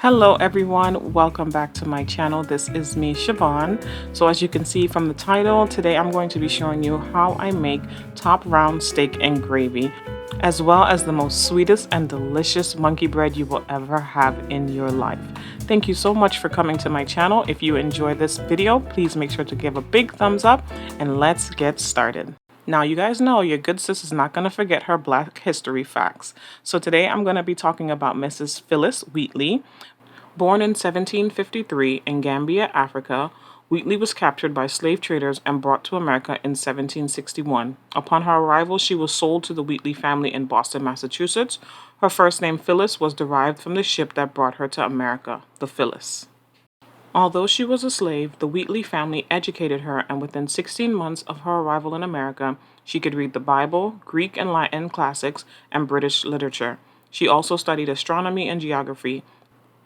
Hello everyone, welcome back to my channel. This is me, Chevonne. So as you can see from the title, today I'm going to be showing you how I make top round steak and gravy, as well as the most sweetest and delicious monkey bread you will ever have in your life. Thank you so much for coming to my channel. If you enjoy this video, please make sure to give a big thumbs up and let's get started. Now, you guys know your good sis is not going to forget her Black history facts. So today I'm going to be talking about Mrs. Phyllis Wheatley. Born in 1753 in Gambia, Africa, Wheatley was captured by slave traders and brought to America in 1761. Upon her arrival, she was sold to the Wheatley family in Boston, Massachusetts. Her first name, Phyllis, was derived from the ship that brought her to America, the Phyllis. Although she was a slave, the Wheatley family educated her, and within 16 months of her arrival in America, she could read the Bible, Greek and Latin classics, and British literature. She also studied astronomy and geography.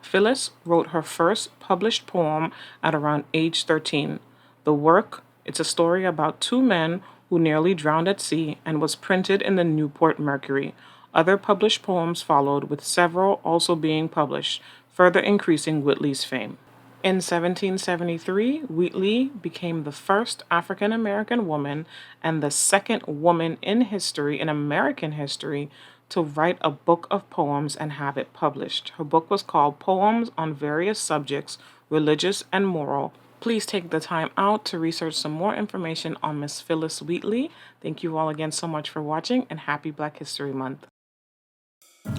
Phyllis wrote her first published poem at around age 13. The work, it's a story about two men who nearly drowned at sea and was printed in the Newport Mercury. Other published poems followed, with several also being published, further increasing Wheatley's fame. In 1773, Wheatley became the first African American woman and the second woman in history, in American history, to write a book of poems and have it published. Her book was called Poems on Various Subjects, Religious and Moral. Please take the time out to research some more information on Miss Phyllis Wheatley. Thank you all again so much for watching, and happy Black History Month.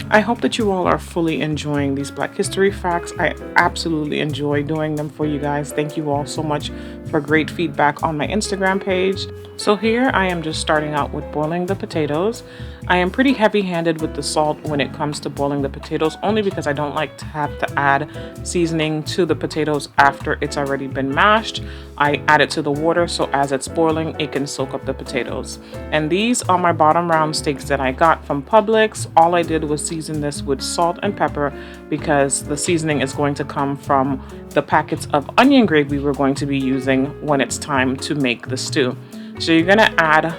I hope that you all are fully enjoying these Black History facts. I absolutely enjoy doing them for you guys. Thank you all so much for great feedback on my Instagram page. So here I am just starting out with boiling the potatoes. I am pretty heavy-handed with the salt when it comes to boiling the potatoes, only because I don't like to have to add seasoning to the potatoes after it's already been mashed. I add it to the water, so as it's boiling, it can soak up the potatoes. And these are my bottom round steaks that I got from Publix. All I did was season this with salt and pepper because the seasoning is going to come from the packets of onion gravy we're going to be using when it's time to make the stew. So you're going to add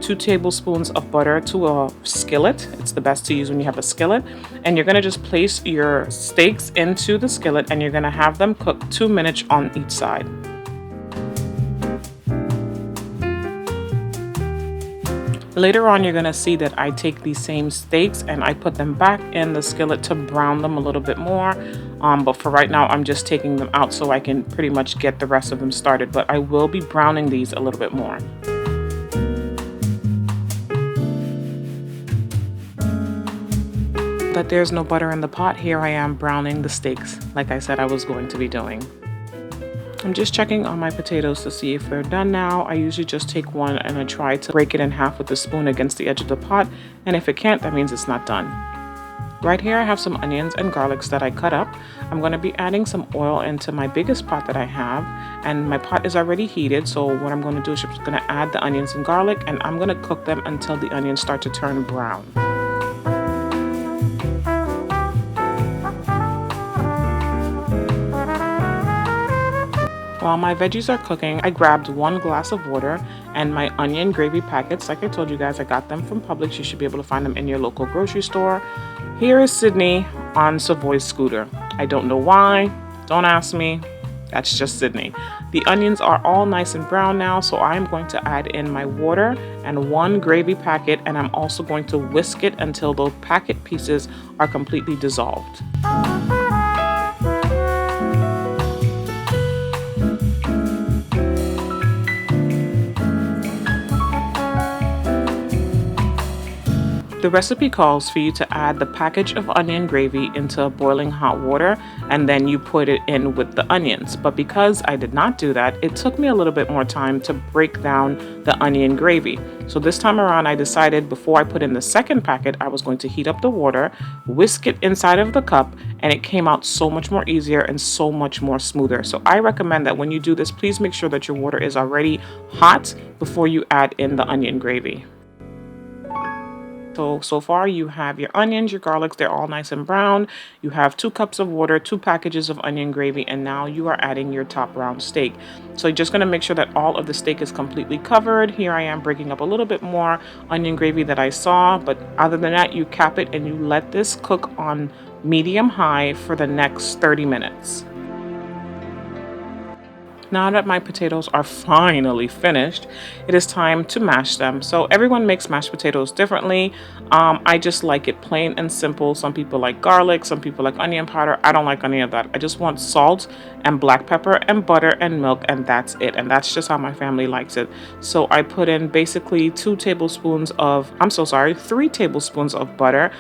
2 tablespoons of butter to a skillet. It's the best to use when you have a skillet. And you're going to just place your steaks into the skillet and you're going to have them cook 2 minutes on each side. Later on, you're going to see that I take these same steaks and I put them back in the skillet to brown them a little bit more. But for right now, I'm just taking them out so I can pretty much get the rest of them started. But I will be browning these a little bit more. But there's no butter in the pot. Here I am browning the steaks, like I said I was going to be doing. I'm just checking on my potatoes to see if they're done now. I usually just take one and I try to break it in half with the spoon against the edge of the pot. And if it can't, that means it's not done. Right here I have some onions and garlics that I cut up. I'm going to be adding some oil into my biggest pot that I have. And my pot is already heated, so what I'm going to do is I'm just going to add the onions and garlic, and I'm going to cook them until the onions start to turn brown. While my veggies are cooking, I grabbed 1 glass of water and my onion gravy packets. Like I told you guys, I got them from Publix. You should be able to find them in your local grocery store. Here is Sydney on Savoy's scooter. I don't know why. Don't ask me. That's just Sydney. The onions are all nice and brown now, so I'm going to add in my water and 1 gravy packet, and I'm also going to whisk it until those packet pieces are completely dissolved. The recipe calls for you to add the package of onion gravy into boiling hot water and then you put it in with the onions. But because I did not do that, it took me a little bit more time to break down the onion gravy. So this time around, I decided before I put in the second packet, I was going to heat up the water, whisk it inside of the cup, and it came out so much more easier and so much more smoother. So I recommend that when you do this, please make sure that your water is already hot before you add in the onion gravy. So far you have your onions, your garlics, they're all nice and brown. You have 2 cups of water, 2 packages of onion gravy, and now you are adding your top round steak. So you're just going to make sure that all of the steak is completely covered. Here I am breaking up a little bit more onion gravy that I saw, but other than that, you cap it and you let this cook on medium high for the next 30 minutes. Now that my potatoes are finally finished, it is time to mash them. So everyone makes mashed potatoes differently. I just like it plain and simple. Some people like garlic, some people like onion powder. I don't like any of that. I just want salt and black pepper and butter and milk, and that's it. And that's just how my family likes it. So I put in basically 3 tablespoons of butter,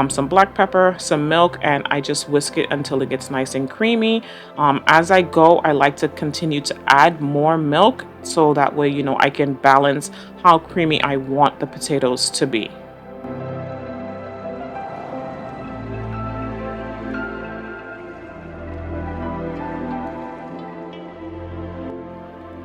some black pepper, some milk, and I just whisk it until it gets nice and creamy. As I go, I like to continue to add more milk so that way, I can balance how creamy I want the potatoes to be.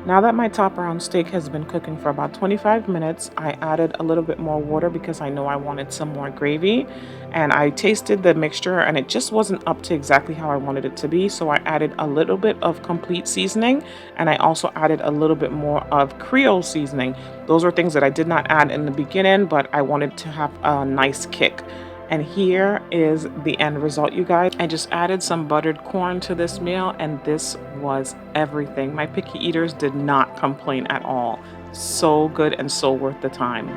Now that my top round steak has been cooking for about 25 minutes, I added a little bit more water because I know I wanted some more gravy. And I tasted the mixture and it just wasn't up to exactly how I wanted it to be. So I added a little bit of complete seasoning, and I also added a little bit more of Creole seasoning. Those are things that I did not add in the beginning, but I wanted to have a nice kick. And here is the end result, you guys. I just added some buttered corn to this meal, and this was everything. My picky eaters did not complain at all. So good and so worth the time.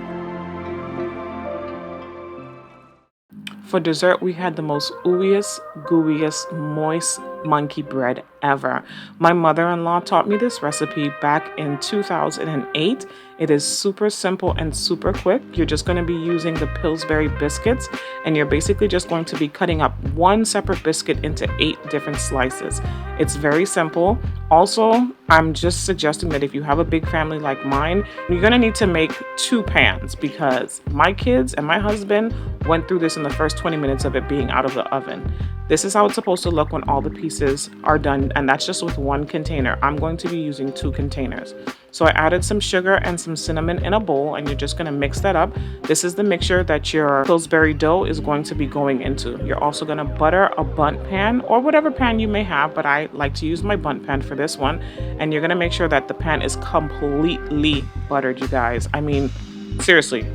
For dessert, we had the most ooeyest, gooeyest, moist monkey bread ever. My mother-in-law taught me this recipe back in 2008. It is super simple and super quick. You're just going to be using the Pillsbury biscuits, and you're basically just going to be cutting up one separate biscuit into 8 different slices. It's very simple. Also, I'm just suggesting that if you have a big family like mine, you're going to need to make 2 pans because my kids and my husband went through this in the first 20 minutes of it being out of the oven. This is how it's supposed to look when all the pieces are done, and that's just with 1 container. I'm going to be using 2 containers. So I added some sugar and some cinnamon in a bowl, and you're just going to mix that up. This is the mixture that your Pillsbury dough is going to be going into. You're also going to butter a bundt pan or whatever pan you may have, but I like to use my bundt pan for this one. And you're going to make sure that the pan is completely buttered, you guys. I mean, seriously,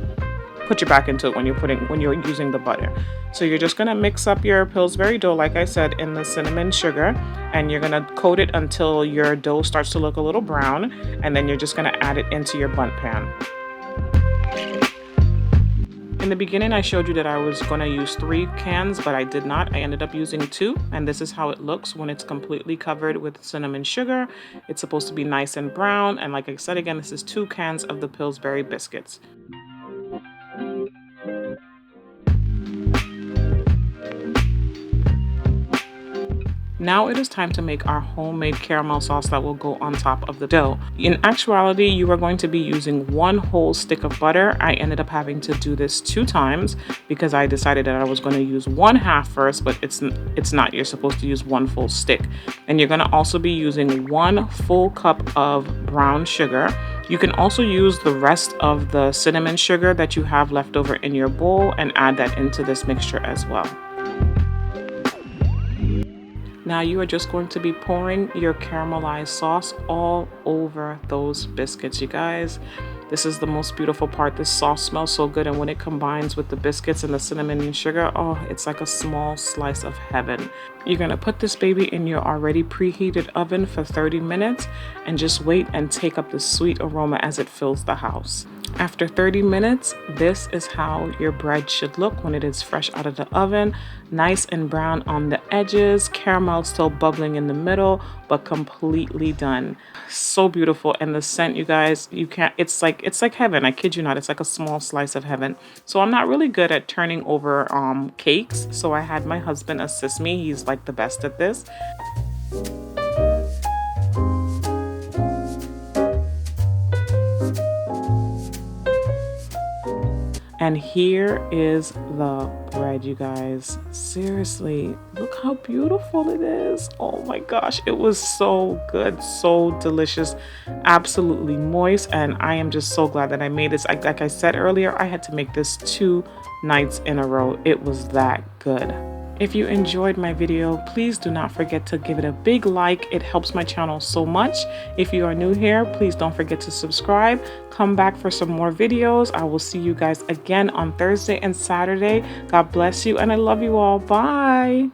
put your back into it when you're using the butter. So you're just going to mix up your Pillsbury dough, like I said, in the cinnamon sugar, and you're going to coat it until your dough starts to look a little brown, and then you're just going to add it into your bundt pan. In the beginning, I showed you that I was going to use 3 cans, but I did not. I ended up using 2, and this is how it looks when it's completely covered with cinnamon sugar. It's supposed to be nice and brown, and like I said again, this is 2 cans of the Pillsbury biscuits. Now it is time to make our homemade caramel sauce that will go on top of the dough. In actuality, you are going to be using 1 whole stick of butter. I ended up having to do this 2 times because I decided that I was going to use 1/2 first, but it's not. You're supposed to use 1 full stick. And you're going to also be using 1 full cup of brown sugar. You can also use the rest of the cinnamon sugar that you have left over in your bowl and add that into this mixture as well. Now you are just going to be pouring your caramelized sauce all over those biscuits, you guys. This is the most beautiful part. This sauce smells so good, and when it combines with the biscuits and the cinnamon and sugar, oh, it's like a small slice of heaven. You're gonna put this baby in your already preheated oven for 30 minutes and just wait and take up the sweet aroma as it fills the house. After 30 minutes, this is how your bread should look when it is fresh out of the oven. Nice and brown on the edges, caramel still bubbling in the middle, but completely done. So beautiful, and the scent, you guys, it's like heaven. I kid you not, it's like a small slice of heaven. So I'm not really good at turning over cakes, so I had my husband assist me. He's like the best at this. And here is the bread, you guys. Seriously, look how beautiful it is. Oh my gosh, it was so good, so delicious, absolutely moist. And I am just so glad that I made this. Like I said earlier, I had to make this 2 nights in a row. It was that good. If you enjoyed my video, please do not forget to give it a big like. It helps my channel so much. If you are new here, please don't forget to subscribe. Come back for some more videos. I will see you guys again on Thursday and Saturday. God bless you, and I love you all. Bye.